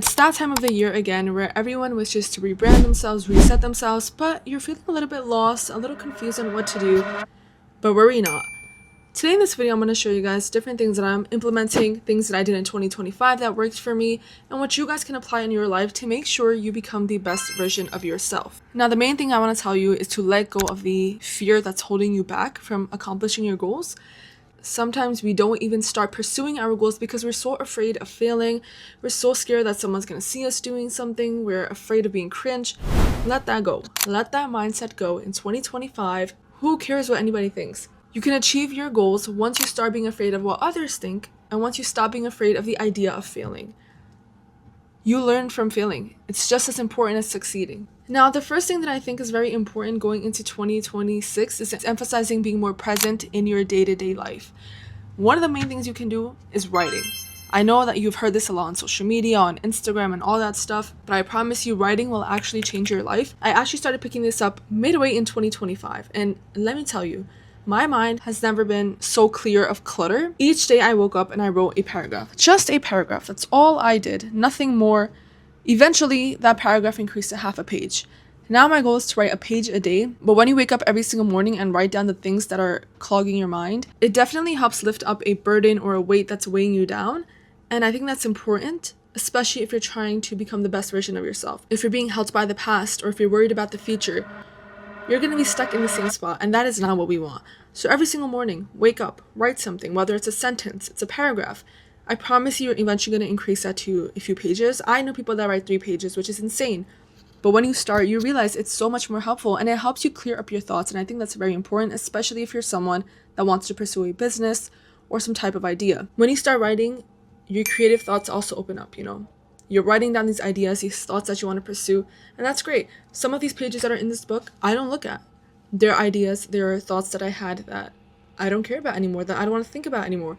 It's that time of the year again where everyone wishes to rebrand themselves, reset themselves, but you're feeling a little bit lost, a little confused on what to do, but worry not. Today in this video, I'm going to show you guys different things that I'm implementing, things that I did in 2025 that worked for me, and what you guys can apply in your life to make sure you become the best version of yourself. Now, the main thing I want to tell you is to let go of the fear that's holding you back from accomplishing your goals. Sometimes we don't even start pursuing our goals because we're so afraid of failing. We're so scared that someone's going to see us doing something. We're afraid of being cringe. Let that go. Let that mindset go in 2025. Who cares what anybody thinks? You can achieve your goals once you start being afraid of what others think and once you stop being afraid of the idea of failing. You learn from failing. It's just as important as succeeding. Now, the first thing that I think is very important going into 2026 is emphasizing being more present in your day-to-day life. One of the main things you can do is writing. I know that you've heard this a lot on social media, on Instagram and all that stuff, but I promise you writing will actually change your life. I actually started picking this up midway in 2025, and let me tell you, my mind has never been so clear of clutter. Each day I woke up and I wrote a paragraph. Just a paragraph. That's all I did. Nothing more. Eventually, that paragraph increased to half a page. Now my goal is to write a page a day, but when you wake up every single morning and write down the things that are clogging your mind, it definitely helps lift up a burden or a weight that's weighing you down. And I think that's important, especially if you're trying to become the best version of yourself. If you're being held by the past or if you're worried about the future, you're going to be stuck in the same spot, and that is not what we want. So every single morning, wake up, write something, whether it's a sentence, it's a paragraph. I promise you're eventually going to increase that to a few pages. I know people that write 3 pages, which is insane. But when you start, you realize it's so much more helpful, and it helps you clear up your thoughts. And I think that's very important, especially if you're someone that wants to pursue a business or some type of idea. When you start writing, your creative thoughts also open up, You're writing down these ideas, these thoughts that you want to pursue, and that's great. Some of these pages that are in this book, I don't look at. They're ideas, they're thoughts that I had that I don't care about anymore, that I don't want to think about anymore.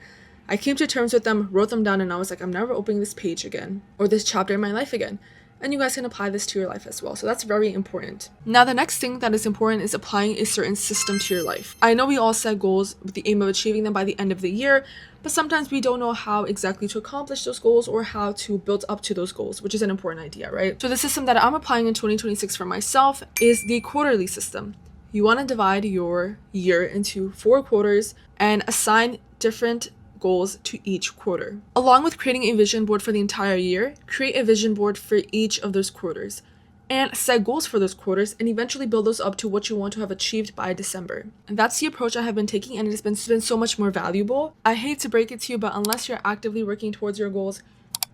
I came to terms with them, wrote them down, and I was like, I'm never opening this page again, or this chapter in my life again. And you guys can apply this to your life as well. So that's very important. Now, the next thing that is important is applying a certain system to your life. I know we all set goals with the aim of achieving them by the end of the year, but sometimes we don't know how exactly to accomplish those goals or how to build up to those goals, which is an important idea, right? So the system that I'm applying in 2026 for myself is the quarterly system. You want to divide your year into 4 quarters and assign different goals to each quarter. Along with creating a vision board for the entire year, create a vision board for each of those quarters and set goals for those quarters and eventually build those up to what you want to have achieved by December. And that's the approach I have been taking, and it's been so much more valuable. I hate to break it to you, but unless you're actively working towards your goals,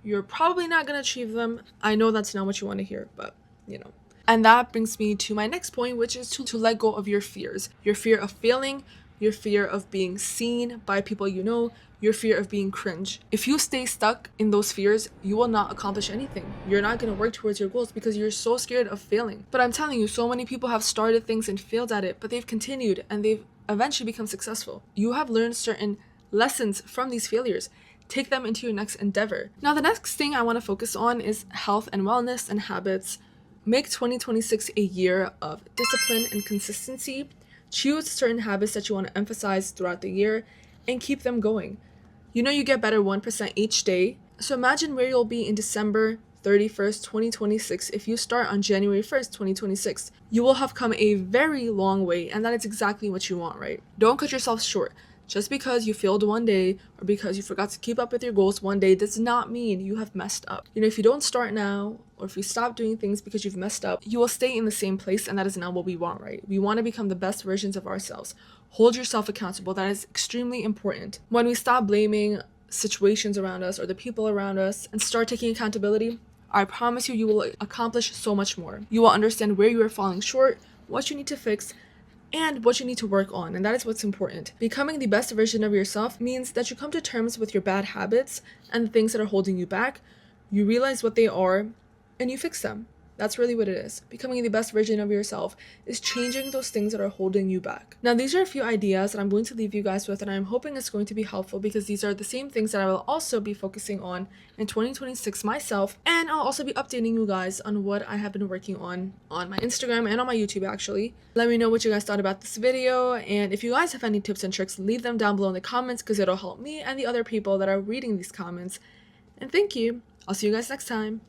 you're probably not going to achieve them. I know that's not what you want to hear, but And that brings me to my next point, which is to let go of your fears. Your fear of failing, your fear of being seen by people you know, your fear of being cringe. If you stay stuck in those fears, you will not accomplish anything. You're not going to work towards your goals because you're so scared of failing. But I'm telling you, so many people have started things and failed at it, but they've continued and they've eventually become successful. You have learned certain lessons from these failures. Take them into your next endeavor. Now, the next thing I want to focus on is health and wellness and habits. Make 2026 a year of discipline and consistency. Choose certain habits that you want to emphasize throughout the year and keep them going. You get better 1% each day. So imagine where you'll be in December 31st, 2026 if you start on January 1st, 2026. You will have come a very long way, and that is exactly what you want, right? Don't cut yourself short. Just because you failed one day or because you forgot to keep up with your goals one day does not mean you have messed up. If you don't start now or if you stop doing things because you've messed up, you will stay in the same place, and that is not what we want, right? We want to become the best versions of ourselves. Hold yourself accountable. That is extremely important. When we stop blaming situations around us or the people around us and start taking accountability, I promise you will accomplish so much more. You will understand where you are falling short, what you need to fix, and what you need to work on, and that is what's important. Becoming the best version of yourself means that you come to terms with your bad habits and the things that are holding you back. You realize what they are, and you fix them. That's really what it is. Becoming the best version of yourself is changing those things that are holding you back. Now, these are a few ideas that I'm going to leave you guys with, and I'm hoping it's going to be helpful because these are the same things that I will also be focusing on in 2026 myself, and I'll also be updating you guys on what I have been working on my Instagram and on my YouTube, actually. Let me know what you guys thought about this video, and if you guys have any tips and tricks, leave them down below in the comments because it'll help me and the other people that are reading these comments. And thank you. I'll see you guys next time.